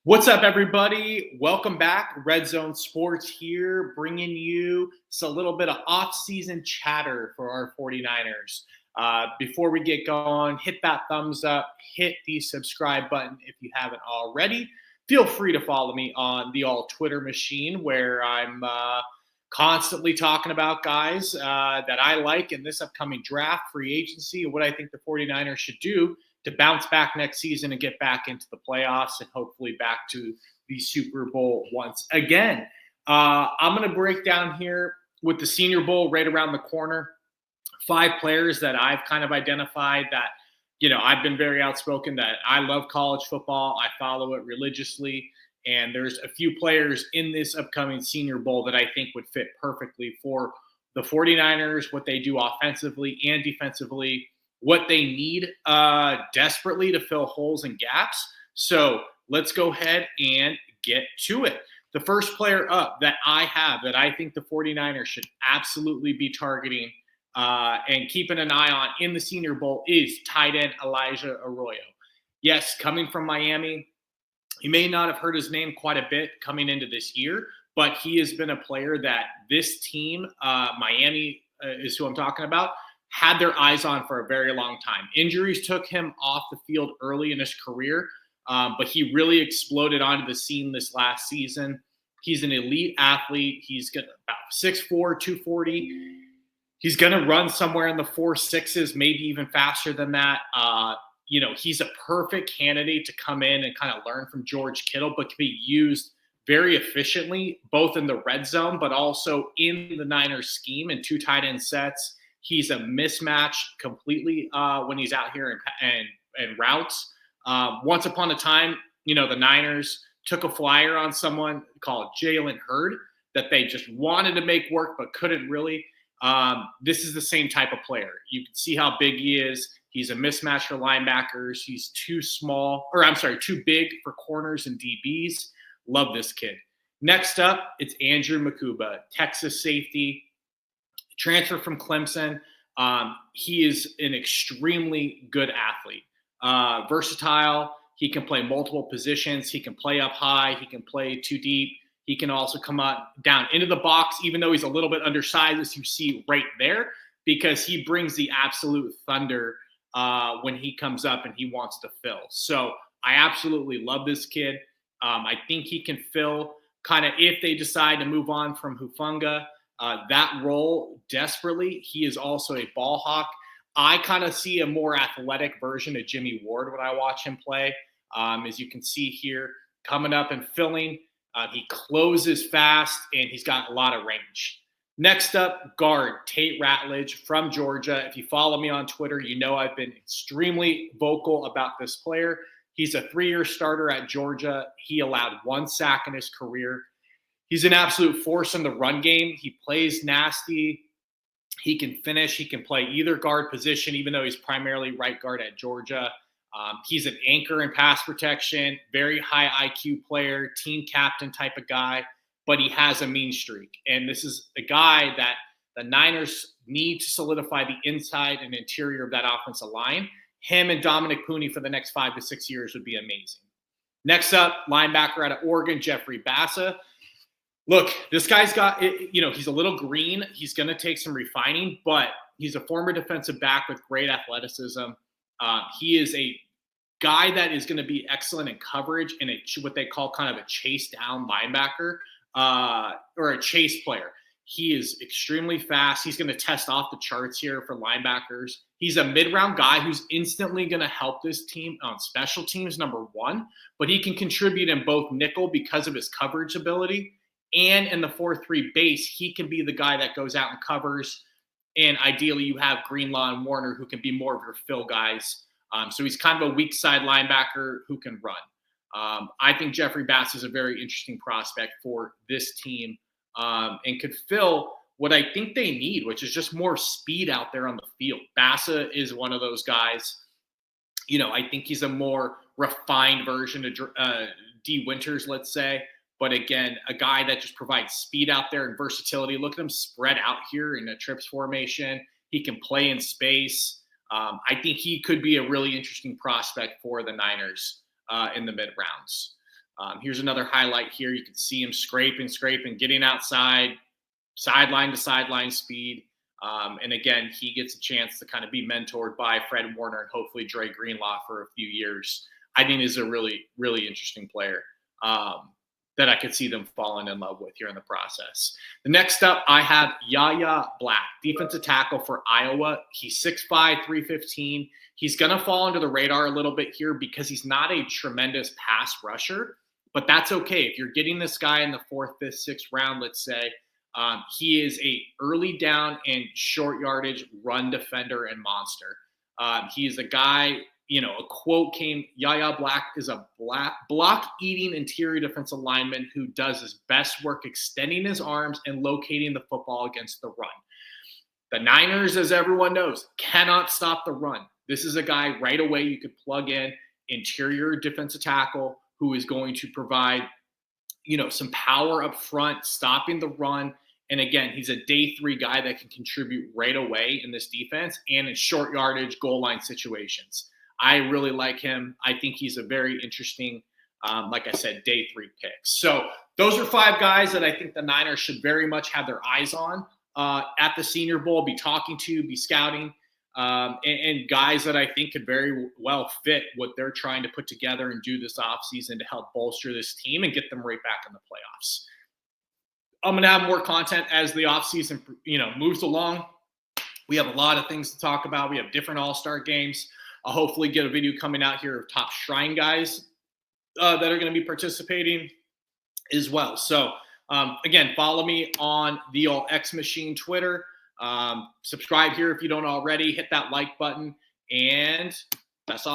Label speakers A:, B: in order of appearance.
A: What's up, everybody? Welcome back. Red Zone Sports here, bringing you just a little bit of off-season chatter for our 49ers. Before we get going, hit that thumbs up, hit the subscribe button if you haven't already. Feel free to follow me on the all Twitter machine where I'm constantly talking about guys that I like in this upcoming draft, free agency, and what I think the 49ers should do to bounce back next season and get back into the playoffs and hopefully back to the Super Bowl once again. I'm going to break down here with the Senior Bowl right around the corner. 5 players that I've kind of identified that, I've been very outspoken that I love college football. I follow it religiously. And there's a few players in this upcoming Senior Bowl that I think would fit perfectly for the 49ers, what they do offensively and defensively, what they need desperately to fill holes and gaps. So let's go ahead and get to it. The first player up that I have that I think the 49ers should absolutely be targeting and keeping an eye on in the Senior Bowl is tight end Elijah Arroyo. Yes, coming from Miami, you may not have heard his name quite a bit coming into this year, but he has been a player that this team, Miami is who I'm talking about, had their eyes on for a very long time. Injuries took him off the field early in his career, but he really exploded onto the scene this last season. He's an elite athlete. He's got about 6'4", 240. He's going to run somewhere in the 4.6s, maybe even faster than that. He's a perfect candidate to come in and kind of learn from George Kittle, but can be used very efficiently, both in the red zone, but also in the Niners scheme in 2 tight end sets. He's a mismatch completely when he's out here and routes. Once upon a time, the Niners took a flyer on someone called Jalen Hurd that they just wanted to make work but couldn't really. This is the same type of player. You can see how big he is. He's a mismatch for linebackers. He's too big for corners and DBs. Love this kid. Next up, it's Andrew Mukuba, Texas safety, transfer from Clemson. He is an extremely good athlete, versatile. He can play multiple positions. He can play up high. He can play too deep. He can also come out down into the box, even though he's a little bit undersized, as you see right there, because he brings the absolute thunder when he comes up and he wants to fill. So I absolutely love this kid. I think he can fill kind of, if they decide to move on from Hufanga, that role desperately. He is also a ball hawk. I kind of see a more athletic version of Jimmy Ward when I watch him play. As you can see here, coming up and filling. He closes fast, and he's got a lot of range. Next up, guard Tate Ratledge from Georgia. If you follow me on Twitter, you know I've been extremely vocal about this player. He's a 3-year starter at Georgia. He allowed 1 sack in his career. He's an absolute force in the run game. He plays nasty. He can finish. He can play either guard position, even though he's primarily right guard at Georgia. He's an anchor in pass protection, very high IQ player, team captain type of guy, but he has a mean streak. And this is the guy that the Niners need to solidify the inside and interior of that offensive line. Him and Dominic Pooney for the next 5 to 6 years would be amazing. Next up, linebacker out of Oregon, Jeffrey Bassa. Look, this guy's got, he's a little green. He's going to take some refining, but he's a former defensive back with great athleticism. He is a guy that is going to be excellent in coverage and what they call kind of a chase down linebacker or a chase player. He is extremely fast. He's going to test off the charts here for linebackers. He's a mid-round guy who's instantly going to help this team on special teams, number 1, but he can contribute in both nickel because of his coverage ability, and in the 4-3 base, he can be the guy that goes out and covers. And ideally, you have Greenlaw and Warner who can be more of your fill guys. So he's kind of a weak side linebacker who can run. I think Jeffrey Bass is a very interesting prospect for this team and could fill what I think they need, which is just more speed out there on the field. Bassa is one of those guys. I think he's a more refined version of D. Winters, let's say. But again, a guy that just provides speed out there and versatility. Look at him spread out here in a trips formation. He can play in space. I think he could be a really interesting prospect for the Niners in the mid rounds. Here's another highlight here. You can see him scraping, getting outside, sideline to sideline speed. And again, he gets a chance to kind of be mentored by Fred Warner and hopefully Dre Greenlaw for a few years. I think is a really, really interesting player that I could see them falling in love with here in the process. The next up, I have Yahya Black, defensive tackle for Iowa. He's 6'5", 315. He's going to fall under the radar a little bit here because he's not a tremendous pass rusher, but that's okay. If you're getting this guy in the 4th, 5th, 6th round, let's say, he is a early down and short yardage run defender and monster. He's a guy, a quote came, Yahya Black is a block-eating interior defensive lineman who does his best work extending his arms and locating the football against the run. The Niners, as everyone knows, cannot stop the run. This is a guy right away you could plug in, interior defensive tackle, who is going to provide, some power up front, stopping the run. And again, he's a day 3 guy that can contribute right away in this defense and in short yardage goal line situations. I really like him. I think he's a very interesting, like I said, day 3 pick. So those are 5 guys that I think the Niners should very much have their eyes on at the Senior Bowl, be talking to, be scouting, and guys that I think could very well fit what they're trying to put together and do this offseason to help bolster this team and get them right back in the playoffs. I'm going to have more content as the offseason, moves along. We have a lot of things to talk about. We have different all-star games. I'll hopefully get a video coming out here of top Shrine guys that are going to be participating as well. So, again, follow me on the All X Machine Twitter. Subscribe here if you don't already. Hit that like button. And that's all.